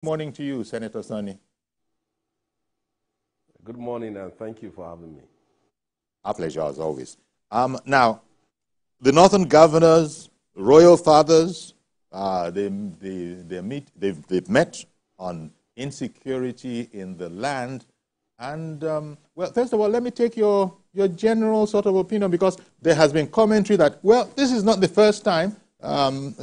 Morning to you, Senator Sonny. Good morning, and thank you for having me. Our pleasure, as always. Now, the Northern governors, royal fathers, they've met on insecurity in the land. And, well, first of all, let me take your general sort of opinion, because there has been commentary that, well, this is not the first time.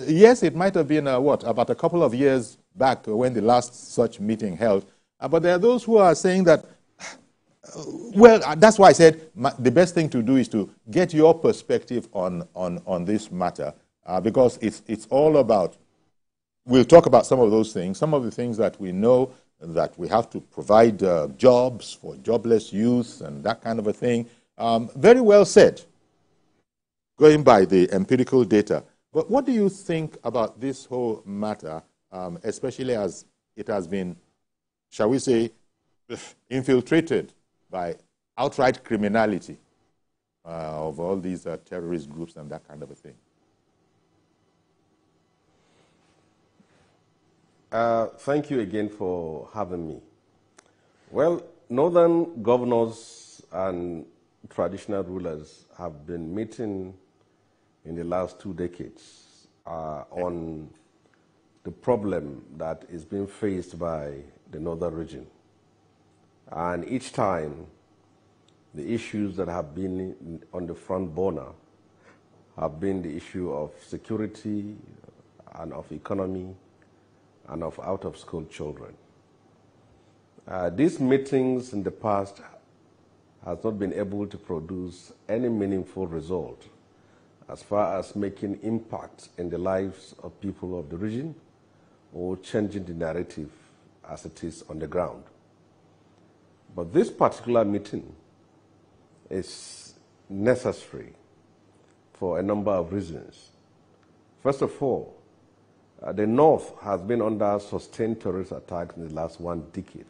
Yes, it might have been, about a couple of years back when the last such meeting held. But there are those who are saying that, well, that's why I said the best thing to do is to get your perspective on this matter, because it's all about, we'll talk about some of those things, some of the things that we know, that we have to provide jobs for jobless youth and that kind of a thing. Very well said, going by the empirical data. But what do you think about this whole matter, especially as it has been, shall we say, infiltrated by outright criminality of all these terrorist groups and that kind of a thing? Thank you again for having me. Well, northern governors and traditional rulers have been meeting in the last 2 decades on the problem that is being faced by the northern region. And each time, the issues that have been on the front burner have been the issue of security and of economy and of out-of-school children. These meetings in the past has not been able to produce any meaningful result as far as making impact in the lives of people of the region or changing the narrative as it is on the ground. But this particular meeting is necessary for a number of reasons. First of all, the North has been under sustained terrorist attacks in the last 1 decade.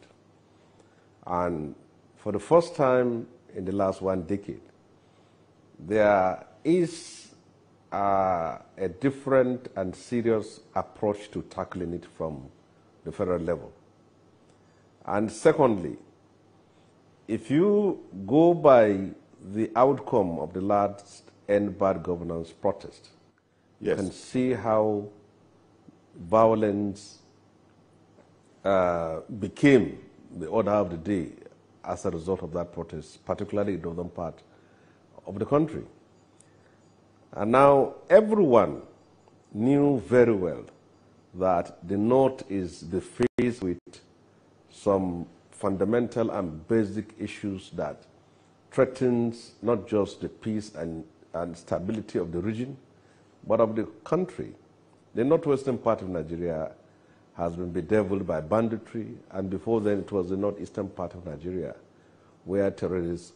And for the first time in the last 1 decade, there is a different and serious approach to tackling it from the federal level. And secondly, if you go by the outcome of the last End Bad Governance protest, yes, you can see how violence became the order of the day as a result of that protest, particularly in the northern part of the country. And now everyone knew very well that the North is faced with some fundamental and basic issues that threatens not just the peace and stability of the region, but of the country. The northwestern part of Nigeria has been bedeviled by banditry, and before then it was the northeastern part of Nigeria where terrorists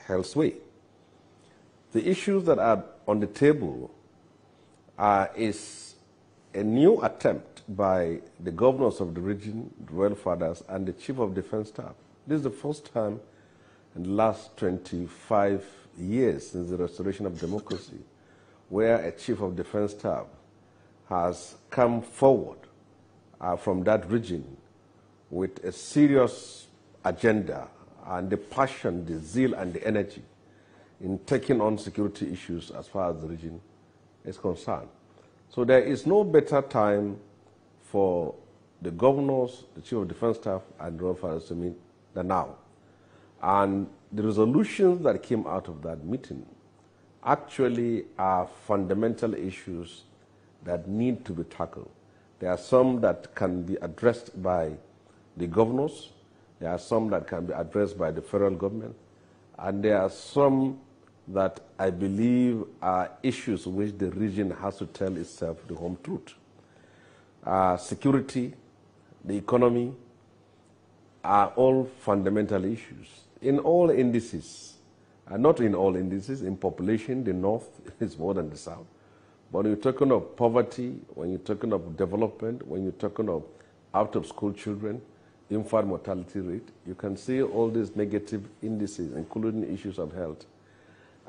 held sway. The issues that are on the table is a new attempt by the governors of the region, the royal fathers, and the chief of defense staff. This is the first time in the last 25 years since the restoration of democracy where a chief of defense staff has come forward from that region with a serious agenda and the passion, the zeal, and the energy in taking on security issues as far as the region is concerned. So there is no better time for the governors, the chief of defense staff, and the royal fathers to meet than now. And the resolutions that came out of that meeting actually are fundamental issues that need to be tackled. There are some that can be addressed by the governors, there are some that can be addressed by the federal government, and there are some that I believe are issues which the region has to tell itself the home truth. Security, the economy are all fundamental issues. In all indices, not in all indices, in population, the North is more than the South. But when you're talking of poverty, when you're talking of development, when you're talking of out-of-school children, infant mortality rate, you can see all these negative indices, including issues of health,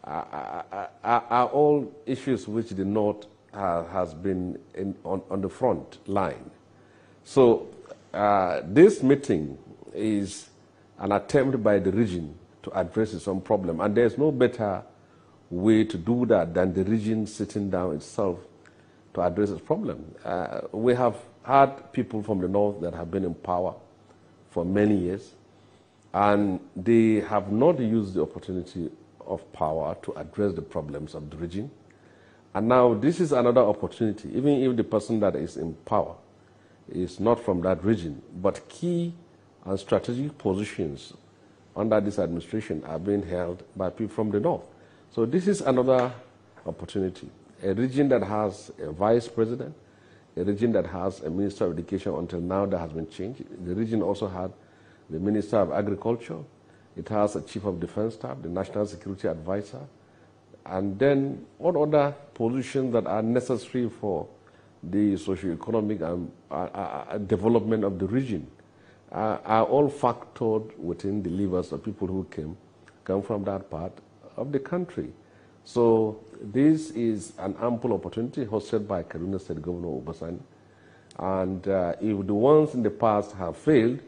are all issues which the North has been on the front line. So this meeting is an attempt by the region to address its own problem. And there's no better way to do that than the region sitting down itself to address its problem. We have had people from the north that have been in power for many years, and they have not used the opportunity of power to address the problems of the region. And now this is another opportunity, even if the person that is in power is not from that region, but key and strategic positions under this administration are being held by people from the north. So this is another opportunity. A region that has a vice president, a region that has a minister of education, until now that has been changed. The region also had the minister of agriculture. It has a chief of defense staff, the national security advisor, and then all other positions that are necessary for the socio-economic development of the region are all factored within the levers of people who come from that part of the country. So this is an ample opportunity hosted by Kaduna State Governor Obasanjo. And if the ones in the past have failed,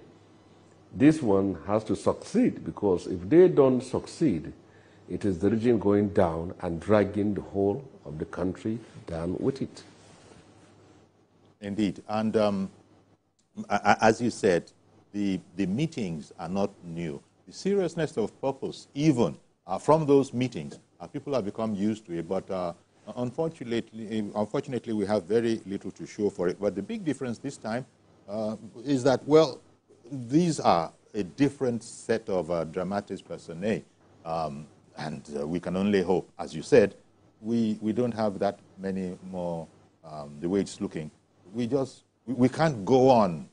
this one has to succeed, because if they don't succeed, it is the region going down and dragging the whole of the country down with it. Indeed. And as you said, the meetings are not new. The seriousness of purpose, even from those meetings, people have become used to it, but unfortunately, we have very little to show for it. But the big difference this time is that, well, these are a different set of dramatis personae, and we can only hope, as you said, we don't have that many more, the way it's looking. We can't go on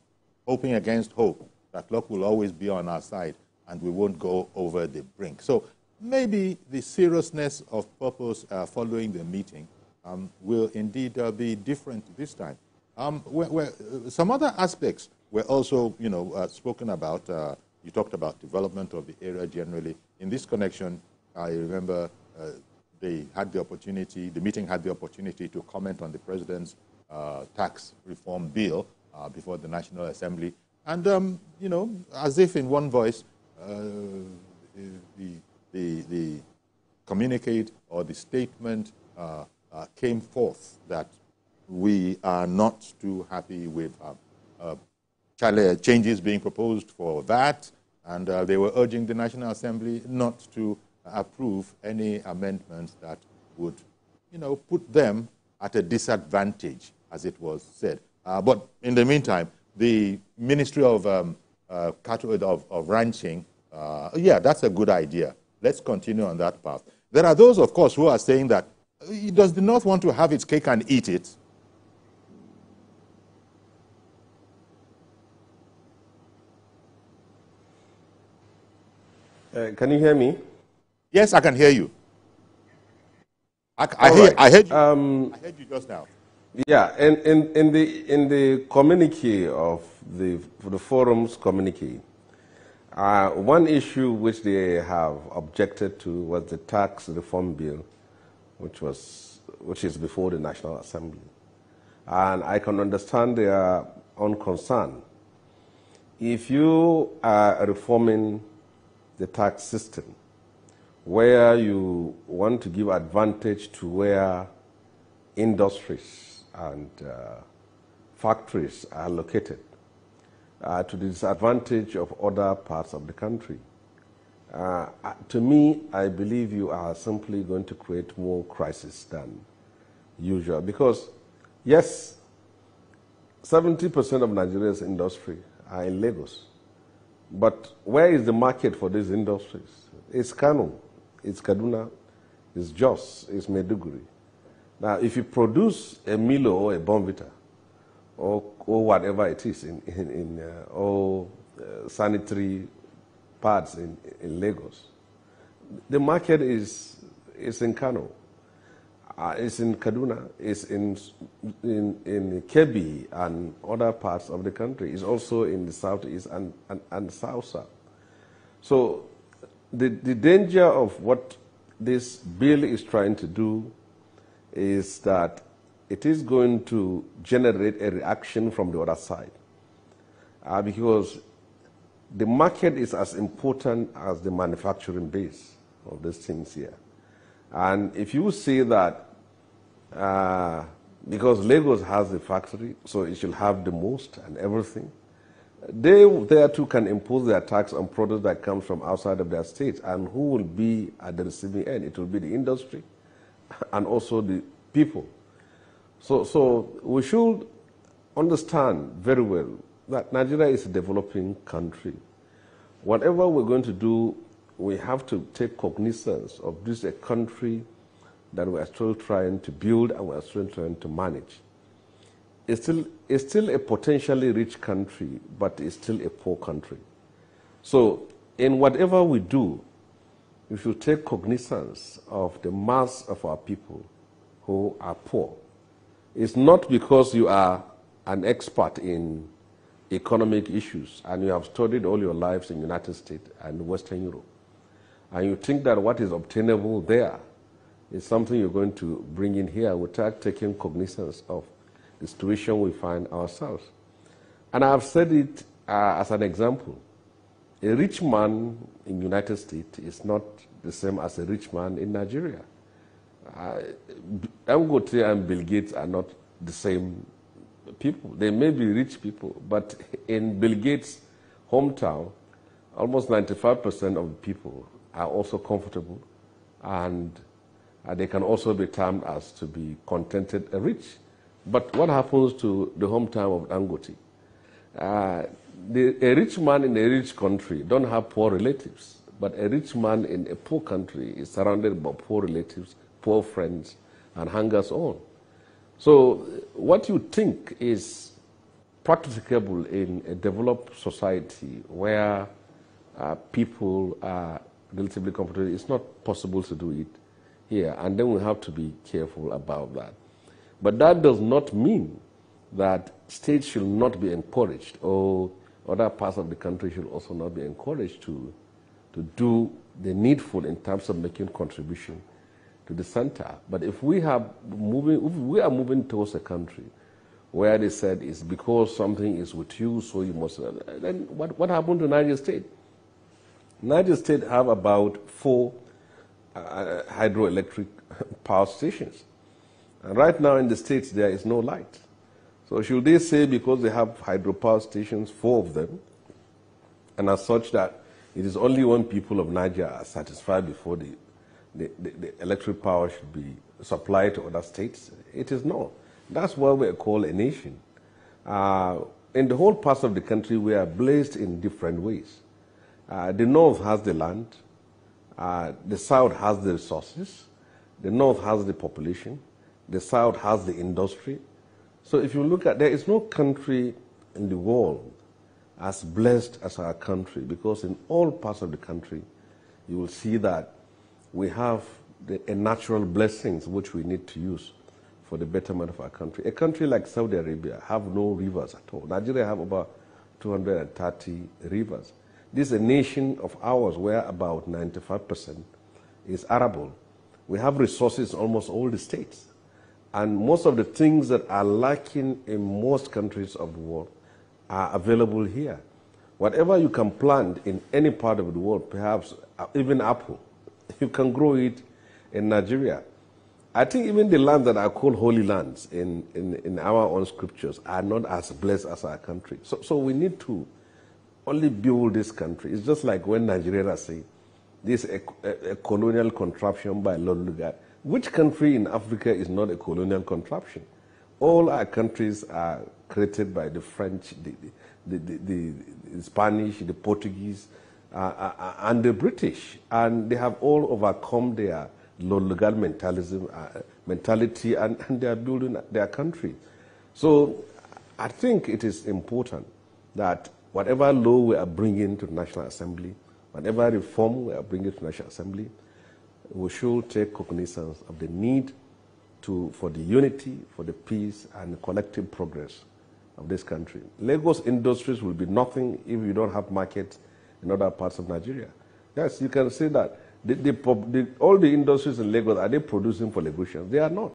hoping against hope that luck will always be on our side and we won't go over the brink. So maybe the seriousness of purpose following the meeting will indeed be different this time. Some other aspects were also, spoken about. You talked about development of the area generally. In this connection, I remember the meeting had the opportunity to comment on the president's tax reform bill before the National Assembly. And, as if in one voice, the communicate or the statement came forth that we are not too happy with changes being proposed for that, and they were urging the National Assembly not to approve any amendments that would, put them at a disadvantage, as it was said. But in the meantime, the Ministry of Ranching, yeah, that's a good idea. Let's continue on that path. There are those, of course, who are saying that, does the North want to have its cake and eat it? Can you hear me? Yes, I can hear you. I heard you. I heard you just now. Yeah, in the communique of the forum's communique, one issue which they have objected to was the tax reform bill, which is before the National Assembly, and I can understand their own concern. If you are reforming the tax system, where you want to give advantage to where industries and factories are located, to the disadvantage of other parts of the country. To me, I believe you are simply going to create more crisis than usual, because yes, 70% of Nigeria's industry are in Lagos. But where is the market for these industries? It's Kano, it's Kaduna, it's Jos, it's Maiduguri. Now, if you produce a Milo or a Bonvita, or whatever it is sanitary pads in Lagos, the market is in Kano, it's in Kaduna, it's in Kebbi and other parts of the country. It's also in the southeast and south. So the danger of what this bill is trying to do is that it is going to generate a reaction from the other side. because the market is as important as the manufacturing base of these things here. And if you say that because Lagos has the factory, so it should have the most and everything, they there too can impose their tax on products that come from outside of their state. And who will be at the receiving end? It will be the industry and also the people. So we should understand very well that Nigeria is a developing country. Whatever we're going to do, we have to take cognizance of this is a country that we are still trying to build and we are still trying to manage. It's still a potentially rich country, but it's still a poor country. So in whatever we do, we should take cognizance of the mass of our people who are poor. It's not because you are an expert in economic issues and you have studied all your lives in the United States and Western Europe, and you think that what is obtainable there is something you're going to bring in here without taking cognizance of the situation we find ourselves. And I've said it as an example. A rich man in the United States is not the same as a rich man in Nigeria. Dangote and Bill Gates are not the same people. They may be rich people, but in Bill Gates' hometown, almost 95% of the people are also comfortable, and they can also be termed as to be contented and rich. But what happens to the hometown of Dangote? A rich man in a rich country don't have poor relatives, but a rich man in a poor country is surrounded by poor relatives, poor friends, and hangers-on. So what you think is practicable in a developed society where people are relatively comfortable, it's not possible to do it here, and then we have to be careful about that. But that does not mean that states should not be encouraged, or other parts of the country should also not be encouraged to do the needful in terms of making contribution to the center. But if we are moving towards a country where they said it's because something is with you, so you must, then what happened to Niger State? Niger State have about 4 hydroelectric power stations. And right now in the States, there is no light. So should they say because they have hydropower stations, 4 of them, and as such that it is only when people of Niger are satisfied before the electric power should be supplied to other states? It is not. That's why we are called a nation. In the whole parts of the country, we are blessed in different ways. The north has the land, the south has the resources, the north has the population, the south has the industry. So if you look at, there is no country in the world as blessed as our country, because in all parts of the country, you will see that we have a natural blessings which we need to use for the betterment of our country. A country like Saudi Arabia have no rivers at all. Nigeria have about 230 rivers. This is a nation of ours where about 95% is arable. We have resources in almost all the states. And most of the things that are lacking in most countries of the world are available here. Whatever you can plant in any part of the world, perhaps even apple, you can grow it in Nigeria. I think even the lands that are called holy lands in our own scriptures are not as blessed as our country. So we need to only build this country. It's just like when Nigerians say, this is a colonial contraption by Lord Lugard. Which country in Africa is not a colonial contraption? All our countries are created by the French, the Spanish, the Portuguese, and the British. And they have all overcome their Lord Lugard mentality, and they are building their country. So I think it is important that whatever law we are bringing to the National Assembly, whatever reform we are bringing to the National Assembly, we should take cognizance of the need for the unity, for the peace, and the collective progress of this country. Lagos industries will be nothing if you don't have markets in other parts of Nigeria. Yes, you can say that. All the industries in Lagos, are they producing for Lagosians? They are not.